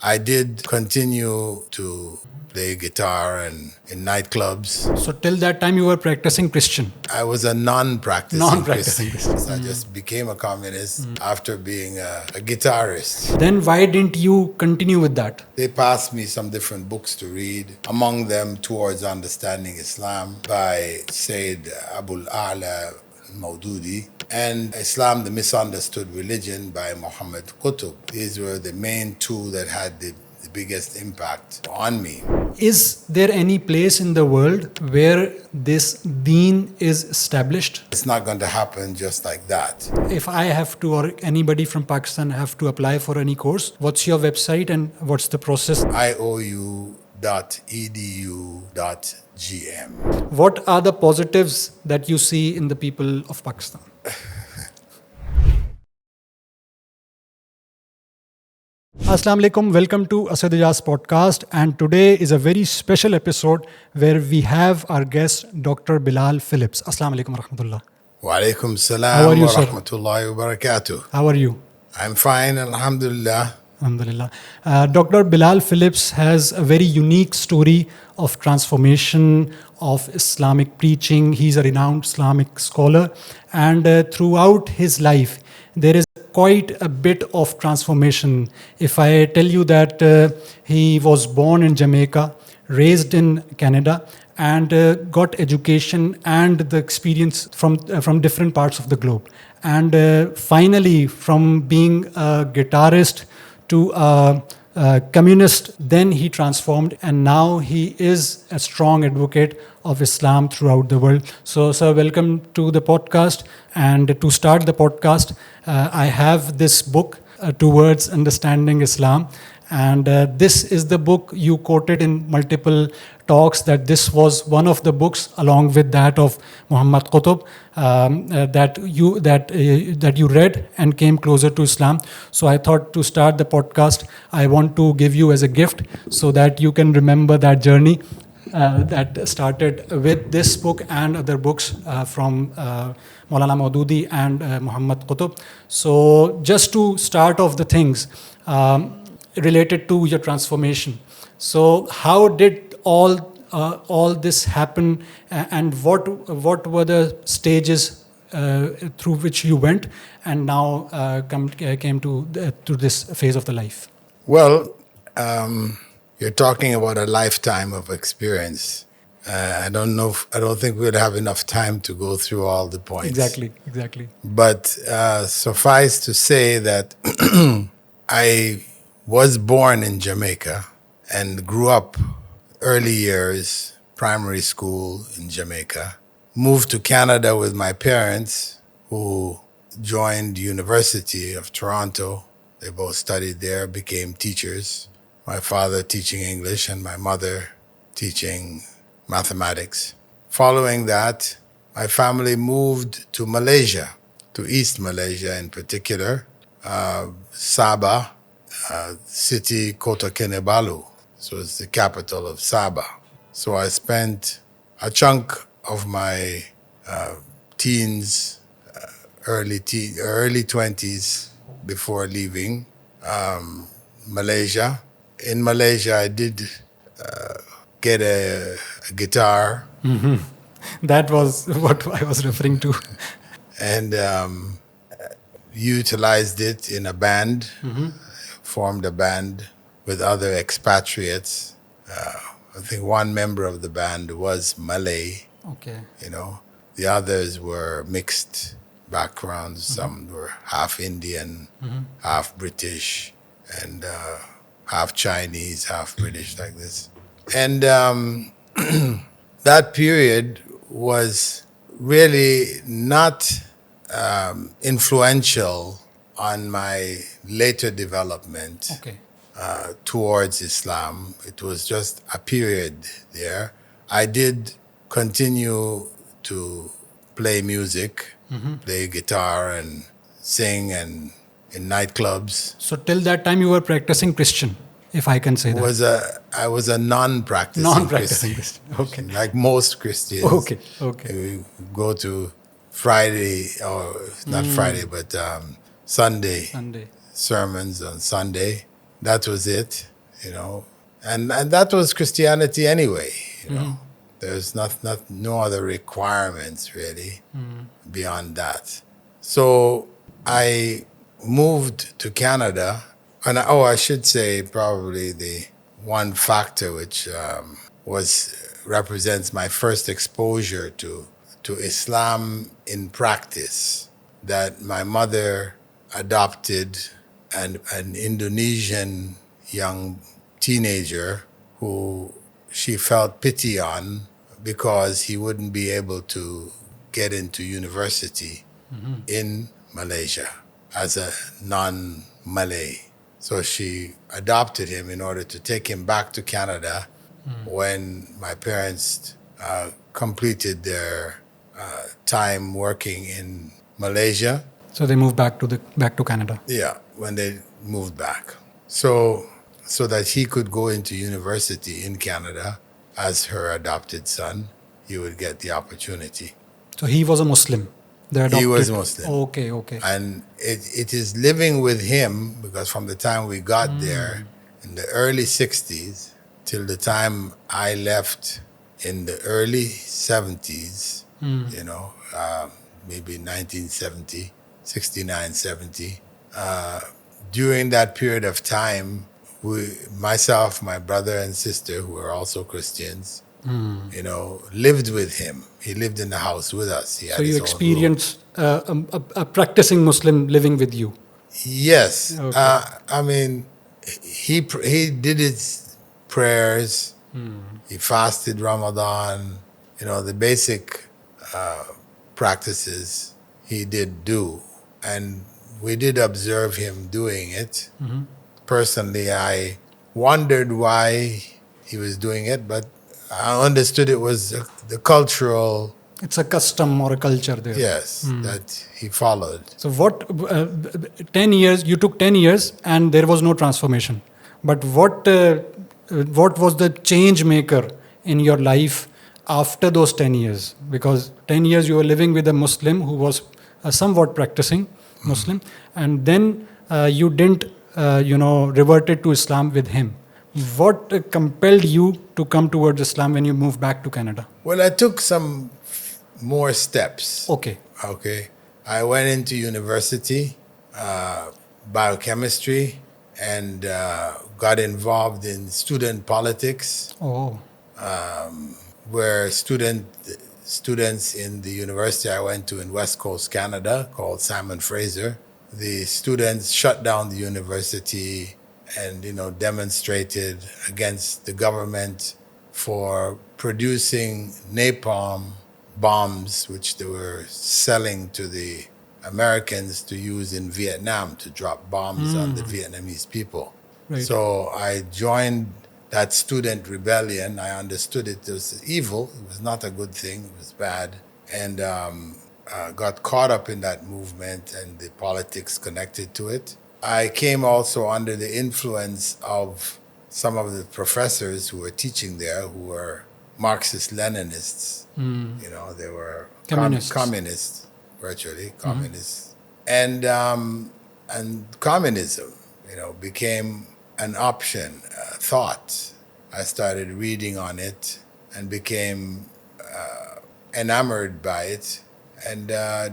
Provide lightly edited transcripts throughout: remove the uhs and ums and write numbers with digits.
I did continue to play guitar and in nightclubs. So till that time you were practicing Christian? I was a non-practicing Non-practicing Christian. Christian. I just became a communist after being a guitarist. Then why didn't you continue with that? They passed me some different books to read, among them Towards Understanding Islam by Sayyid Abul A'la Maududi, and Islam, the Misunderstood Religion by Muhammad Qutb. These were the main two that had the biggest impact on me. Is there any place in the world where this deen is established? It's not going to happen just like that. If I have to, or anybody from Pakistan have to apply for any course, what's your website and what's the process? IOU.edu.gm. What are the positives that you see in the people of Pakistan? Assalamu alaikum, welcome to Asad Aijaz Podcast, and today is a very special episode where we have our guest Dr. Bilal Philips. Assalamu alaikum warahmatullah. Wa alaikum How salam are you, wa sir? rahmatullahi wa barakatuh. How are you? I'm fine, alhamdulillah. Alhamdulillah. Dr. Bilal Philips has a very unique story of transformation of Islamic preaching. He's a renowned Islamic scholar, and throughout his life, there is quite a bit of transformation. If I tell you that he was born in Jamaica, raised in Canada, and got education and the experience from different parts of the globe, and finally from being a guitarist to a communist, then he transformed, and now he is a strong advocate of Islam throughout the world. So, sir, welcome to the podcast. And to start the podcast, I have this book, Towards Understanding Islam. And this is the book you quoted in multiple talks, that this was one of the books, along with that of Muhammad Qutb, that you read and came closer to Islam. So I thought, to start the podcast, I want to give you as a gift so that you can remember that journey that started with this book and other books from Maulana Maududi and Muhammad Qutb. So just to start off the things related to your transformation. So how did all this happen, and what were the stages through which you went, and now came to this phase of the life? Well, you're talking about a lifetime of experience. I don't think we'll have enough time to go through all the points. Exactly. But suffice to say that I was born in Jamaica and grew up early years, primary school in Jamaica. Moved to Canada with my parents, who joined University of Toronto. They both studied there, became teachers. My father teaching English and my mother teaching mathematics. Following that, my family moved to Malaysia, to East Malaysia in particular, Sabah, city Kota Kinabalu. So it's the capital of Sabah. So I spent a chunk of my teens, early 20s before leaving Malaysia. In Malaysia, I did get a guitar. Mm-hmm. That was what I was referring to. And utilized it in a band, formed a band with other expatriates. I think one member of the band was Malay. Okay. The others were mixed backgrounds. Some were half Indian, half British, and half Chinese, half British, like this. And that period was really not influential on my later development towards Islam. It was just a period there. I did continue to play music, play guitar and sing, and in nightclubs. So till that time you were practicing Christian, if I can say that. I was a non-practicing Christian. Okay. Like most Christians. Okay. We go to Friday, or not Friday, but Sunday sermons on Sunday. that was it, and that was Christianity anyway. There's no other requirements really beyond that. So I moved to Canada, and I should say probably the one factor which was represents my first exposure to Islam in practice, that my mother adopted an Indonesian young teenager who she felt pity on because he wouldn't be able to get into university in Malaysia as a non-Malay. So she adopted him in order to take him back to Canada when my parents completed their time working in Malaysia. So they moved back to Canada. Yeah, when they moved back. So that he could go into university in Canada as her adopted son, he would get the opportunity. So he was a Muslim. He was Muslim. Okay. And it is living with him, because from the time we got there in the early 60s till the time I left in the early 70s, maybe 1970, 69, 70. During that period of time, myself, my brother and sister, who were also Christians, lived with him. He lived in the house with us. So you experienced a practicing Muslim living with you? Yes. Okay. He did his prayers. He fasted Ramadan. The basic practices he did do. And we did observe him doing it. Personally, I wondered why he was doing it, but I understood it was the cultural... It's a custom or a culture there. Yes, that he followed. So 10 years, you took 10 years and there was no transformation. But what was the change maker in your life after those 10 years? Because 10 years you were living with a Muslim who was somewhat practicing Muslim, and then you didn't, reverted to Islam with him. What compelled you to come towards Islam when you moved back to Canada? Well, I took some more steps. Okay. I went into university, biochemistry, and got involved in student politics. Oh. Where students in the university I went to in West Coast Canada, called Simon Fraser, the students shut down the university and demonstrated against the government for producing napalm bombs, which they were selling to the Americans to use in Vietnam to drop bombs on the Vietnamese people. Right. So I joined that student rebellion. I understood it was evil. It was not a good thing. It was bad. And got caught up in that movement and the politics connected to it. I came also under the influence of some of the professors who were teaching there, who were Marxist-Leninists. They were communists, virtually communists. And communism, became an option, thought. I started reading on it and became enamored by it, and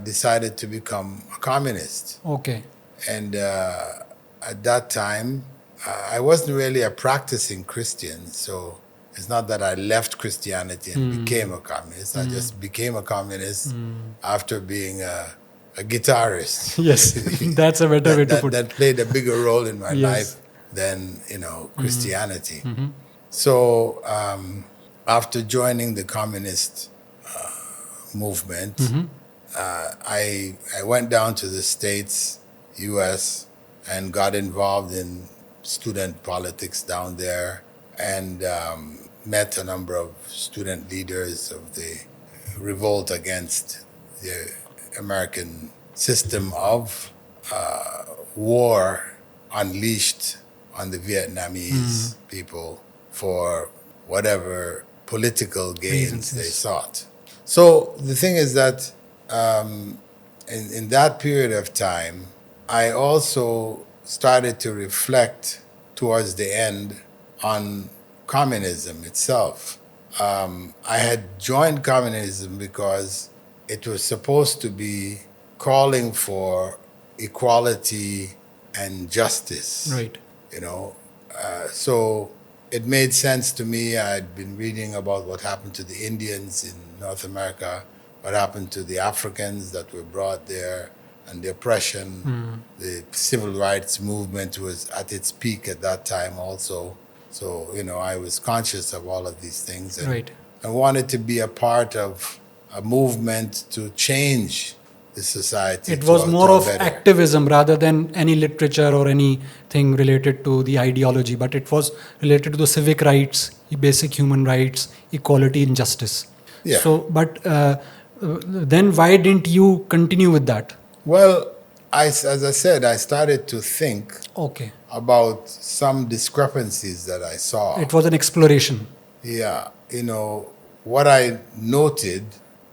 decided to become a communist. Okay. And at that time, I wasn't really a practicing Christian, so it's not that I left Christianity and became a communist. I just became a communist after being a guitarist. Yes, that's a better way to put it. That played a bigger role in my life than Christianity. So after joining the communist movement, I went down to the States, U.S., and got involved in student politics down there, and met a number of student leaders of the revolt against the American system of war unleashed on the Vietnamese people for whatever political gains they sought. So the thing is that in that period of time, I also started to reflect towards the end on communism itself. I had joined communism because it was supposed to be calling for equality and justice. Right. You know, so it made sense to me. I'd been reading about what happened to the Indians in North America, what happened to the Africans that were brought there, and the oppression. The civil rights movement was at its peak at that time also. So, I was conscious of all of these things, and Right. I wanted to be a part of a movement to change the society. It was more to a of better. activism rather than any literature or anything related to the ideology, but it was related to the civic rights, basic human rights, equality, and justice. Yeah. So, but then why didn't you continue with that? Well, as I said, I started to think Okay. about some discrepancies that I saw. It was an exploration. Yeah, what I noted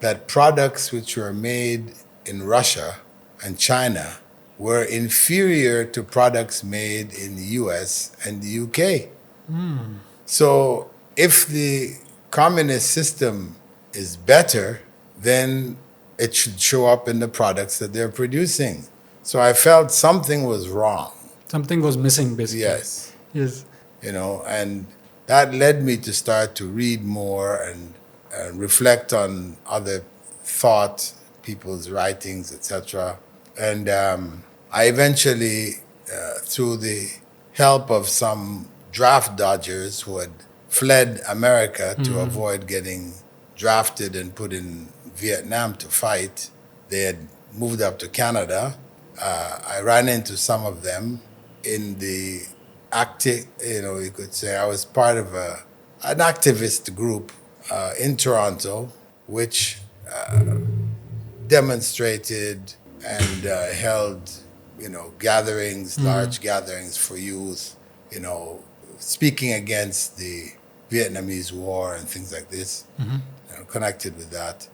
that products which were made in Russia and China were inferior to products made in the US and the UK. So if the communist system is better, then it should show up in the products that they're producing. So I felt something was wrong. Something was missing, basically. Yes. Yes. And that led me to start to read more and reflect on other thought, people's writings, etc. And I eventually, through the help of some draft dodgers who had fled America to avoid getting drafted and put in Vietnam to fight, they had moved up to Canada. I ran into some of them in the you could say I was part of an activist group in Toronto, which demonstrated and held, gatherings, large gatherings for youth, speaking against the Vietnamese War and things like this, connected with that.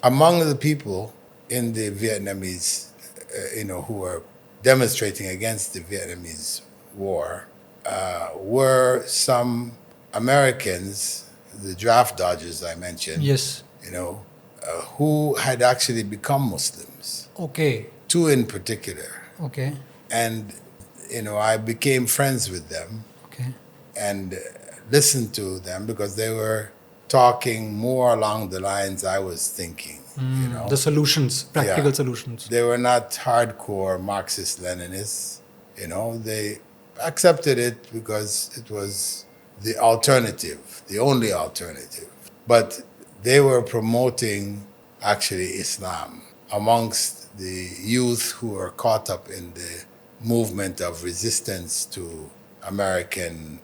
Among the people in the Vietnamese, who were demonstrating against the Vietnamese War, were some Americans, the draft dodgers I mentioned, Yes. who had actually become Muslims, Okay. two in particular. Okay. And, I became friends with them Okay. and listened to them because they were talking more along the lines I was thinking, The solutions, practical Yeah. solutions. They were not hardcore Marxist-Leninists, they accepted it because it was the alternative, the only alternative. But they were promoting actually Islam amongst the youth who were caught up in the movement of resistance to American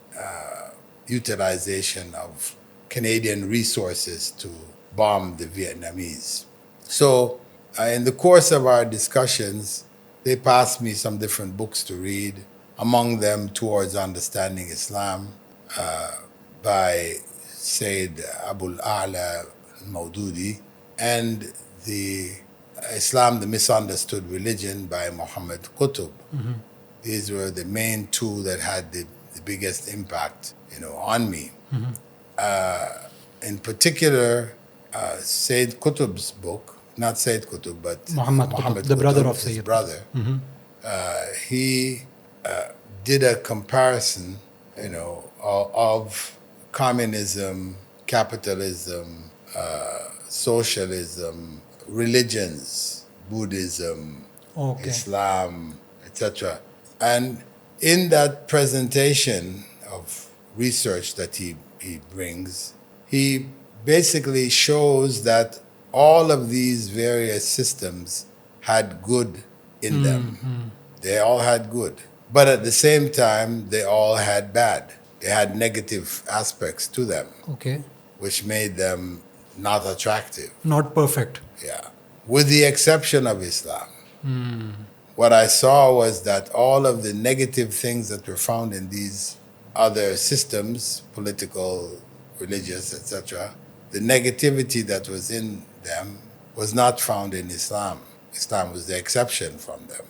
utilization of Canadian resources to bomb the Vietnamese. So in the course of our discussions, they passed me some different books to read, among them Towards Understanding Islam by Sayyid Abul A'la Maududi, and the Islam, the Misunderstood Religion by Muhammad Qutb. These were the main two that had the biggest impact, on me. In particular, Sayyid Qutb's book, not Sayyid Qutb, but Muhammad Qutb, the brother of his Sayyid. brother, he did a comparison, of communism, capitalism, socialism, religions, Buddhism, Okay. Islam, etc. And in that presentation of research that he brings, he basically shows that all of these various systems had good in them. They all had good. But at the same time, they all had bad. They had negative aspects to them, Okay. which made them not attractive. Not perfect. Yeah. With the exception of Islam. What I saw was that all of the negative things that were found in these other systems, political, religious, etc., the negativity that was in them was not found in Islam. Islam was the exception from them.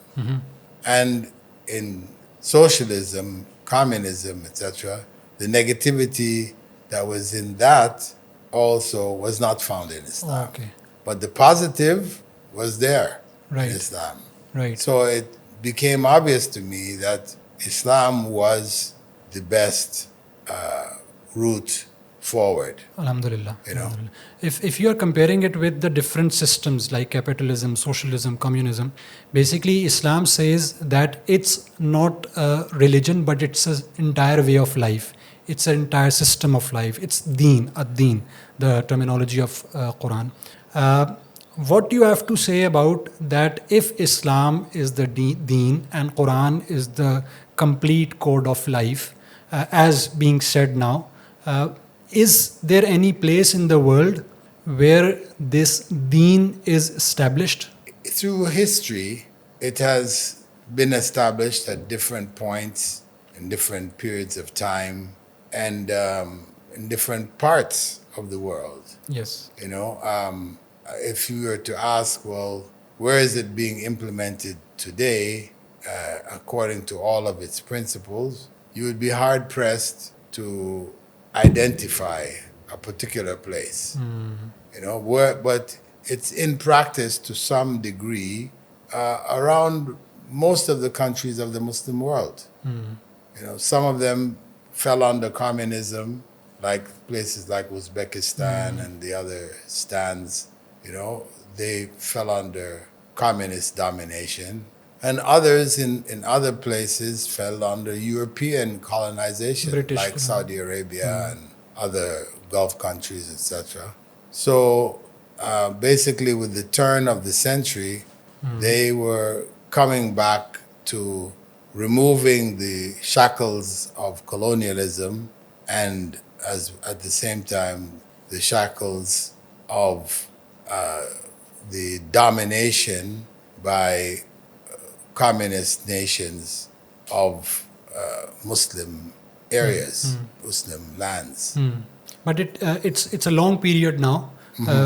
And in socialism, communism, etc., the negativity that was in that also was not found in Islam. Okay. But the positive was there Right. in Islam. Right. So it became obvious to me that Islam was the best route forward. Alhamdulillah. You know. Alhamdulillah. If you are comparing it with the different systems like capitalism, socialism, communism, basically Islam says that it's not a religion, but it's an entire way of life. It's an entire system of life. It's deen, ad-deen, the terminology of Quran. What do you have to say about that if Islam is the deen and Quran is the complete code of life, as being said now, is there any place in the world where this deen is established? Through history, it has been established at different points in different periods of time and in different parts of the world. Yes. You know, if you were to ask, well, where is it being implemented today, according to all of its principles, you would be hard pressed to identify a particular place. You know, but it's in practice to some degree around most of the countries of the Muslim world. You know, some of them fell under communism, like places like Uzbekistan and the other stands. You know, they fell under communist domination. And others in other places fell under European colonization, British, like Saudi Arabia and other Gulf countries, etc. So basically, with the turn of the century, they were coming back to removing the shackles of colonialism and at the same time the shackles of the domination by communist nations of Muslim areas, Muslim lands. But it's a long period now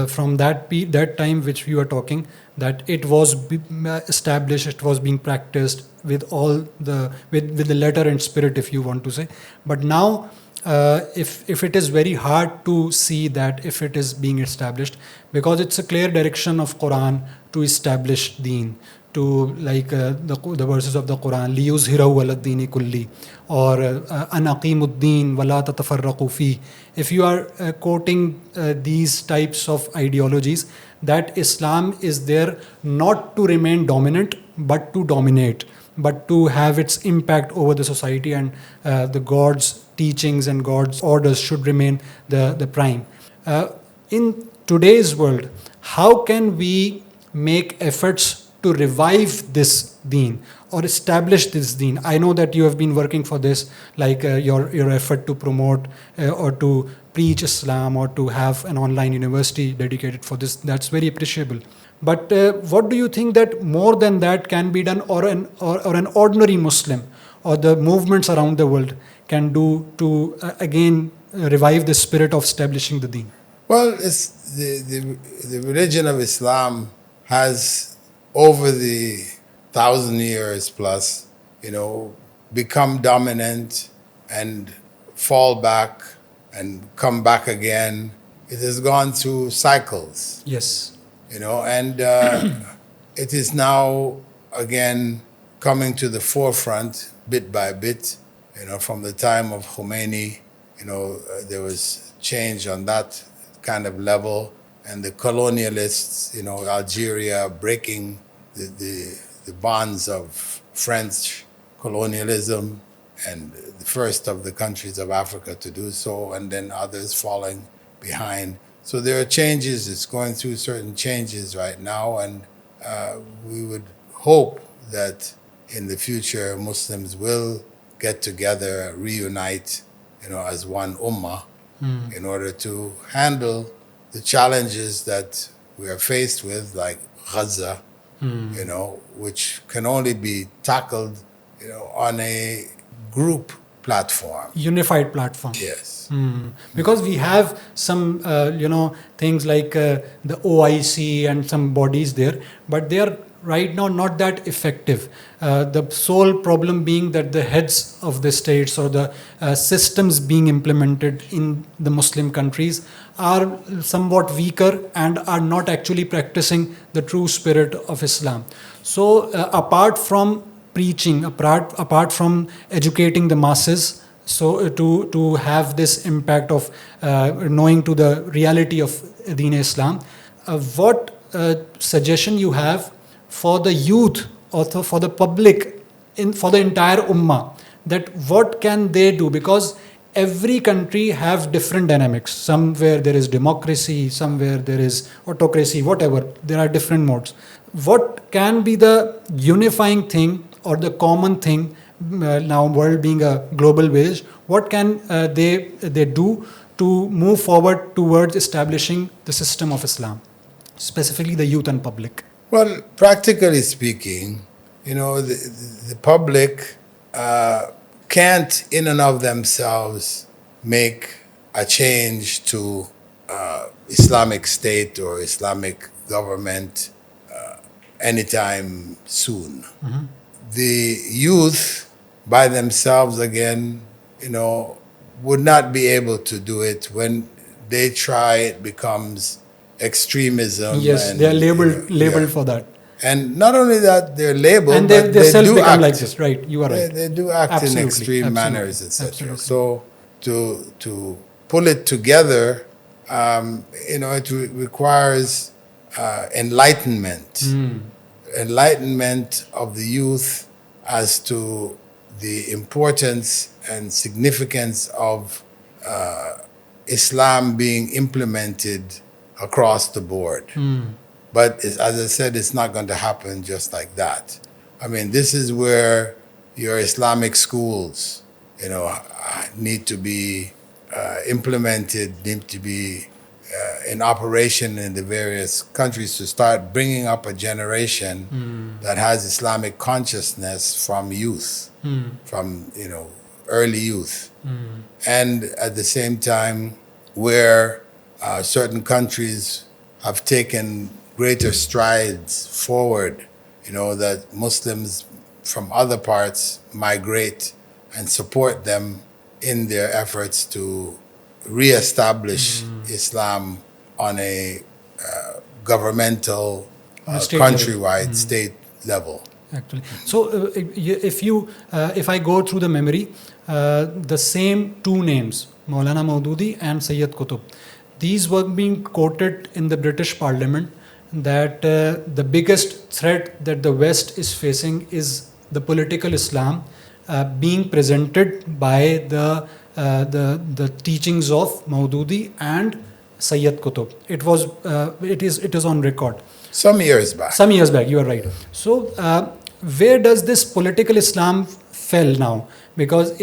from that time which we were talking, that it was established, it was being practiced with all with the letter and spirit, if you want to say. But now, if it is very hard to see that if it is being established, because it's a clear direction of Quran to establish Deen, to like the verses of the Quran, liyuzhirahu ala dini kulli, or an aqimuddin wala tatafarraqu fi. If you are quoting these types of ideologies, that Islam is there not to remain dominant but to dominate, but to have its impact over the society, and the God's teachings and God's orders should remain the prime. In today's world, how can we make efforts to revive this deen or establish this deen? I know that you have been working for this, like your effort to promote or to preach Islam or to have an online university dedicated for this. That's very appreciable. But what do you think that more than that can be done, or an ordinary Muslim or the movements around the world can do to again revive the spirit of establishing the deen? Well, it's the religion of Islam has, over the 1,000 years plus, you know, become dominant and fall back and come back again. It has gone through cycles. Yes. You know, and it is now again coming to the forefront bit by bit. You know, from the time of Khomeini, you know, there was change on that kind of level, and the colonialists, you know, Algeria breaking the bonds of French colonialism, and the first of the countries of Africa to do so, and then others falling behind. So there are changes. It's going through certain changes right now, and we would hope that in the future Muslims will get together, reunite, you know, as one Ummah, in order to handle the challenges that we are faced with, like Gaza, you know, which can only be tackled, you know, on a group platform. Unified platform. Yes. Because we have some, things like the OIC and some bodies there, but they are right now not that effective. The sole problem being that the heads of the states or the systems being implemented in the Muslim countries are somewhat weaker and are not actually practicing the true spirit of Islam. So, apart from preaching, apart from educating the masses, so to have this impact of knowing to the reality of Deen Islam, what suggestion you have for the youth or for the public, for the entire ummah, that what can they do? Because every country have different dynamics. Somewhere there is democracy, somewhere there is autocracy, whatever. There are different modes. What can be the unifying thing or the common thing, now world being a global village, what can they do to move forward towards establishing the system of Islam, specifically the youth and public? Well, practically speaking, the public can't, in and of themselves, make a change to Islamic State or Islamic government anytime soon. Mm-hmm. The youth, by themselves, again, would not be able to do it. When they try, it becomes extremism. Yes, and, they are labeled for that. And not only that, they're labeled, And but they they do become act like this, right? You are right. They do act Absolutely, in extreme absolutely, manners, etc. absolutely. So to pull it together, it requires enlightenment, enlightenment of the youth as to the importance and significance of Islam being implemented across the board. But as I said, it's not going to happen just like that. I mean, this is where your Islamic schools, need to be implemented, need to be in operation in the various countries to start bringing up a generation that has Islamic consciousness from youth, from early youth, and at the same time, where certain countries have taken greater strides forward, that Muslims from other parts migrate and support them in their efforts to reestablish Islam on a governmental, State countrywide, state level. Actually, so if I go through the memory, the same two names, Maulana Maududi and Sayyid Qutb, these were being quoted in the British Parliament that the biggest threat that the West is facing is the political Islam being presented by the teachings of Maududi and Sayyid Qutb. It is on record. Some years back. Some years back, you are right. So, where does this political Islam fell now? Because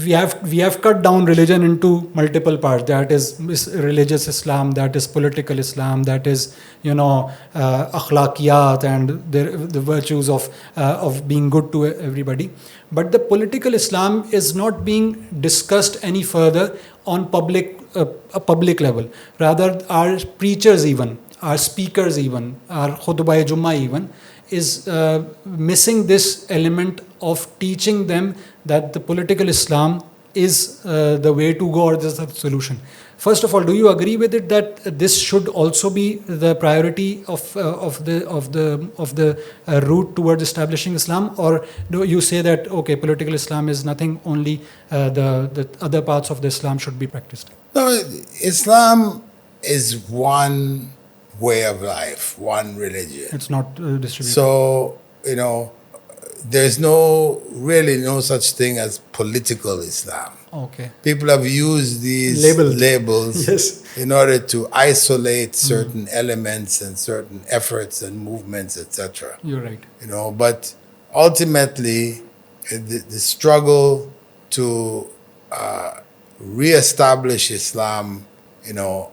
we have cut down religion into multiple parts. That is religious Islam, that is political Islam, that is akhlaqiyat and the virtues of being good to everybody. But the political Islam is not being discussed any further on a public level. Rather, our preachers even, our speakers even, our khutbah Jummah even, is missing this element of teaching them that the political Islam is the way to go or this is the solution. First of all, do you agree with it that this should also be the priority of the route towards establishing Islam, or do you say that okay, political Islam is nothing, only the other parts of the Islam should be practiced? No, Islam is one way of life, one religion. It's not distributed. So, there's really no such thing as political Islam. Okay. People have used these labels Yes. in order to isolate certain elements and certain efforts and movements, etc. You're right. But ultimately, the struggle to reestablish Islam,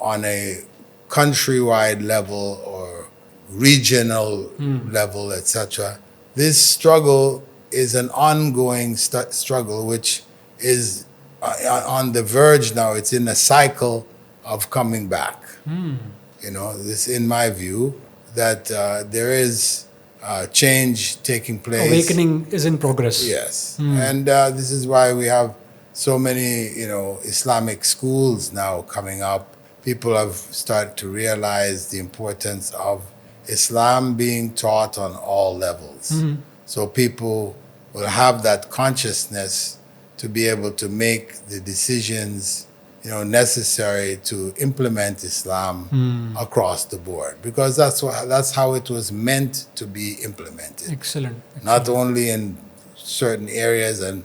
on a countrywide level or regional level, etc. This struggle is an ongoing struggle, which is on the verge now. It's in a cycle of coming back. This, in my view, that there is change taking place. Awakening is in progress. Yes, and this is why we have so many, Islamic schools now coming up. People have started to realize the importance of Islam being taught on all levels. So people will have that consciousness to be able to make the decisions, necessary to implement Islam across the board, because that's how it was meant to be implemented. Excellent. Not only in certain areas and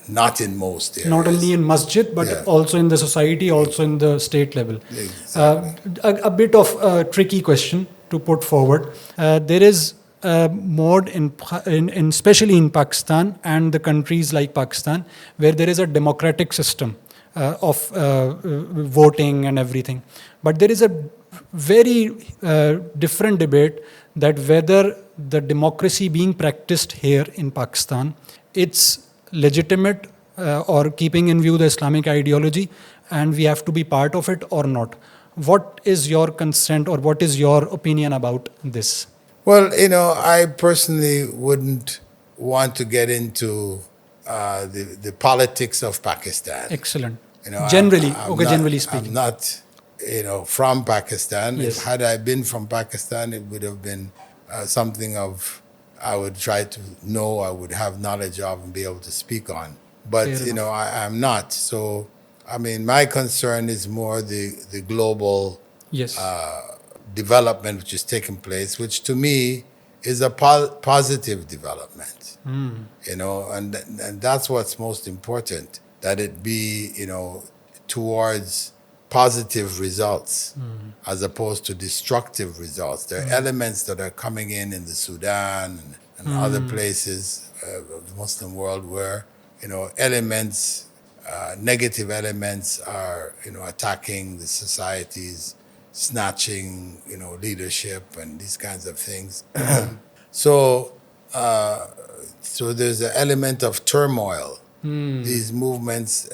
not in most areas. Not only in masjid, but Yeah. also in the society, also in the state level. Exactly. A bit of a tricky question to put forward. There is more especially in Pakistan and the countries like Pakistan, where there is a democratic system of voting and everything. But there is a very different debate that whether the democracy being practiced here in Pakistan, it's legitimate or keeping in view the Islamic ideology, and we have to be part of it or not. What is your consent or what is your opinion about this? Well, I personally wouldn't want to get into the politics of Pakistan. Excellent. Generally, Generally speaking. I'm not, from Pakistan. Yes. If had I been from Pakistan, it would have been something of I would try to know, I would have knowledge of, and be able to speak on. But Fair enough. I'm not. So, my concern is more the global Yes. development which is taking place, which to me is a positive development. And that's what's most important, that it be, towards positive results as opposed to destructive results. There are elements that are coming in the Sudan and other places of the Muslim world where, elements, negative elements are, attacking the societies, snatching, leadership and these kinds of things. So there's an element of turmoil. These movements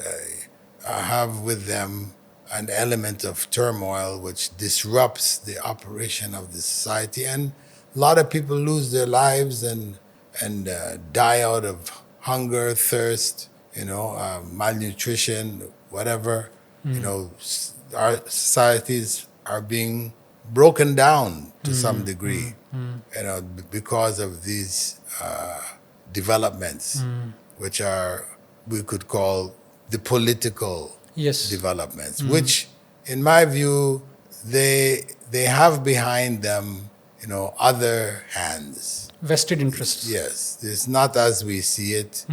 have with them an element of turmoil which disrupts the operation of the society, and a lot of people lose their lives and die out of hunger, thirst, malnutrition, whatever. Our societies are being broken down to some degree, because of these developments, which we could call the political Yes. developments, which, in my view, they have behind them, other hands. Vested interests. Yes, it's not as we see it,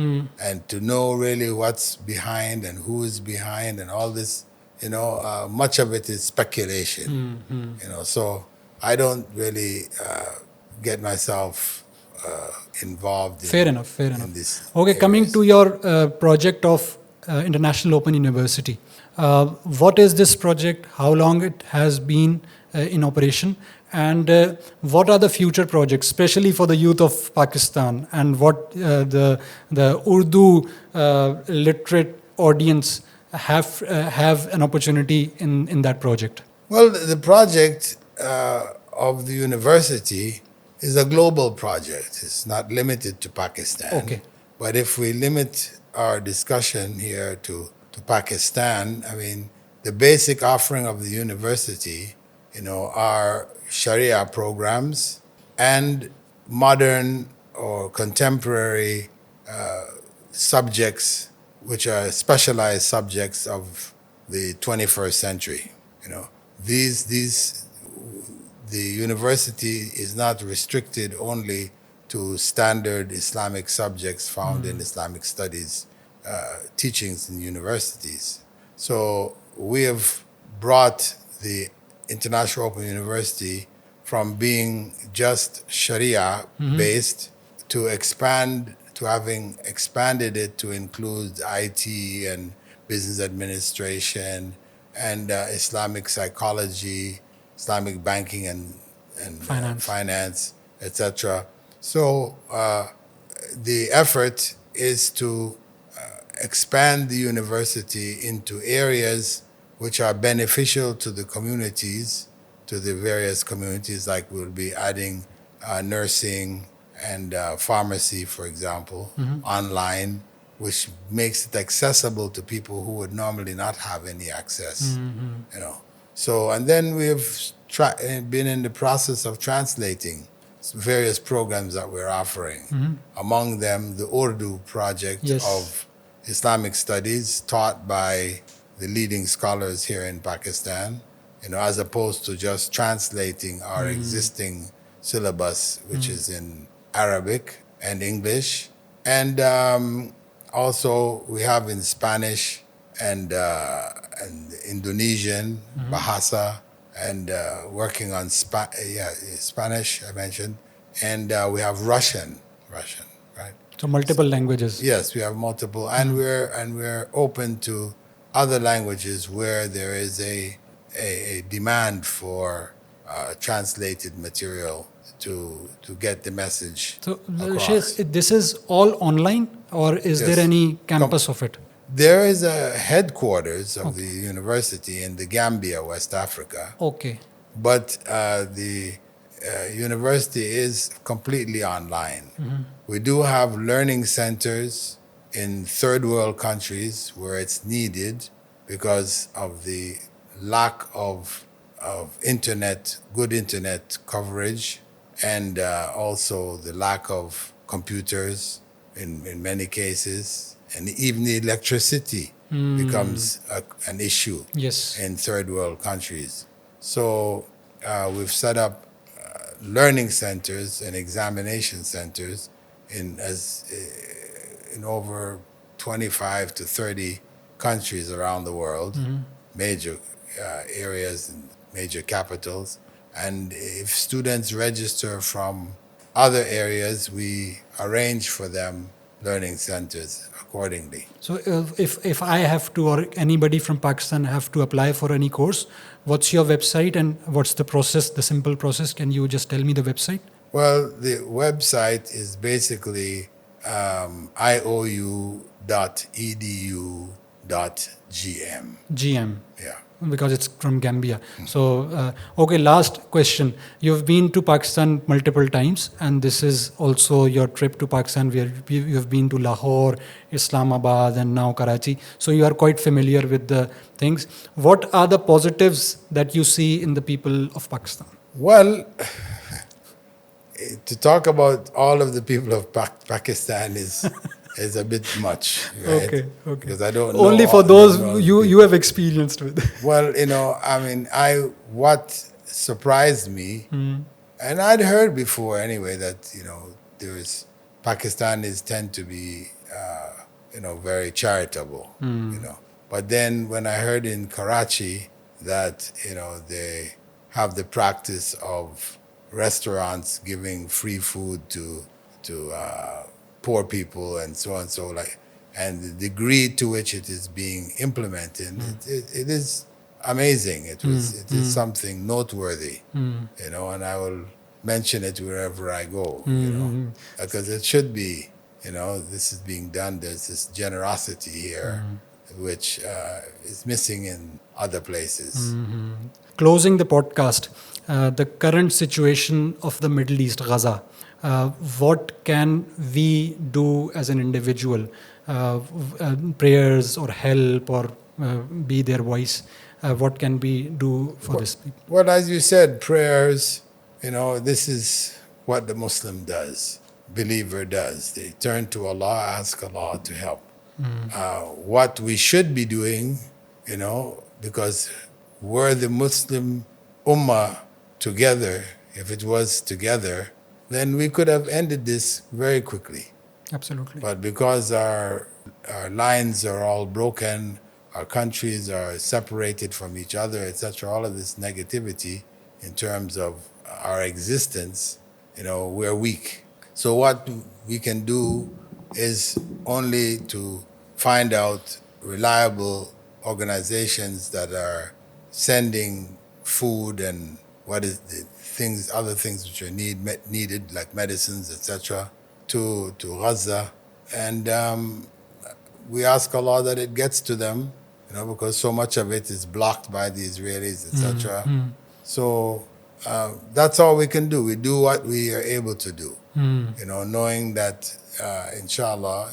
and to know really what's behind and who is behind and all this, much of it is speculation. So I don't really get myself involved. Fair enough. In this. Okay, coming to your project of International Open University. What is this project? How long it has been in operation? And what are the future projects, especially for the youth of Pakistan? And what the Urdu literate audience have an opportunity in that project? Well, the project of the university is a global project. It's not limited to Pakistan. Okay. But if we limit our discussion here to Pakistan, the basic offering of the university, are Sharia programs and modern or contemporary subjects, which are specialized subjects of the 21st century. The university is not restricted only to standard Islamic subjects found in Islamic studies teachings in universities. So we have brought the International Open University from being just Sharia based to having expanded it to include IT and business administration and Islamic psychology, Islamic banking and finance, etc. So the effort is to expand the university into areas which are beneficial to the communities, to the various communities. Like we'll be adding nursing and pharmacy, for example, online, which makes it accessible to people who would normally not have any access. You know, so and then we've been in the process of translating various programs that we're offering. Among them, the Urdu project Yes. of Islamic studies taught by the leading scholars here in Pakistan, you know, as opposed to just translating our existing syllabus, which is in Arabic and English. And also we have in Spanish and Indonesian, Bahasa, and working on Spanish, I mentioned. And we have Russian, right? So multiple languages. Yes, we have multiple, and we're open to other languages where there is a demand for translated material to get the message So, across. Sheikh, this is all online, or is Yes. there any campus of it? There is a headquarters of the university in the Gambia, West Africa, Okay. but the university is completely online. We do have learning centers in third world countries where it's needed because of the lack of internet, good internet coverage, and also the lack of computers in many cases, and even the electricity becomes an issue Yes. in third world countries. So we've set up learning centers and examination centers in over 25 to 30 countries around the world, major areas and major capitals. And if students register from other areas, we arrange for them learning centers accordingly. So if I have to, or anybody from Pakistan have to apply for any course, what's your website and what's the process, the simple process? Can you just tell me the website? Well, the website is basically iou.edu.gm. GM. Yeah. Because it's from Gambia. So, okay, last question. You've been to Pakistan multiple times, and this is also your trip to Pakistan where you've been to Lahore, Islamabad, and now Karachi. So you are quite familiar with the things. What are the positives that you see in the people of Pakistan? Well, to talk about all of the people of Pakistan is a bit much, right? Okay. Because I don't know Only for all- those don't know you have experienced with. Well, you know, I mean, what surprised me, and I'd heard before anyway that Pakistanis tend to be, very charitable, But then when I heard in Karachi that they have the practice of restaurants giving free food to poor people and so on, and the degree to which it is being implemented, it is amazing. It is something noteworthy, and I will mention it wherever I go, because it should be, this is being done. There's this generosity here, which is missing in other places. Closing the podcast, the current situation of the Middle East, Gaza. What can we do as an individual? Prayers or help or be their voice. What can we do for this people? Well, as you said, prayers, this is what the Muslim does, believer does. They turn to Allah, ask Allah to help. What we should be doing, because were the Muslim Ummah together, if it was together, then we could have ended this very quickly. Absolutely. But because our lines are all broken, our countries are separated from each other, etc., all of this negativity in terms of our existence, we're weak. So what we can do is only to find out reliable organizations that are sending food and other things which are needed, like medicines, etc., to Gaza, and we ask Allah that it gets to them, because so much of it is blocked by the Israelis, etc. So that's all we can do. We do what we are able to do. Knowing that, inshallah,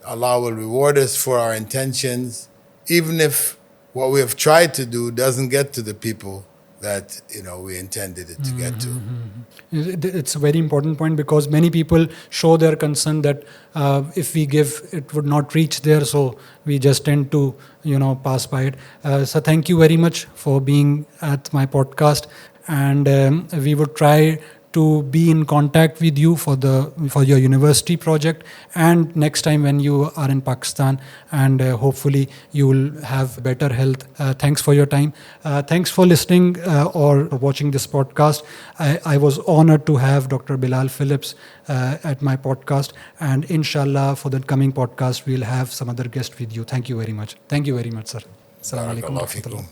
Allah will reward us for our intentions, even if what we have tried to do doesn't get to the people that we intended it to get to. It's a very important point, because many people show their concern that if we give, it would not reach there, so we just tend to pass by it. So thank you very much for being at my podcast, and we would try to be in contact with you for your university project, and next time when you are in Pakistan, and hopefully you will have better health. Thanks for your time. Thanks for listening or watching this podcast. I was honored to have Dr. Bilal Philips at my podcast, and inshallah for the coming podcast we'll have some other guest with you. Thank you very much. Thank you very much, sir. Assalamu alaikum. Barakallahu feekum.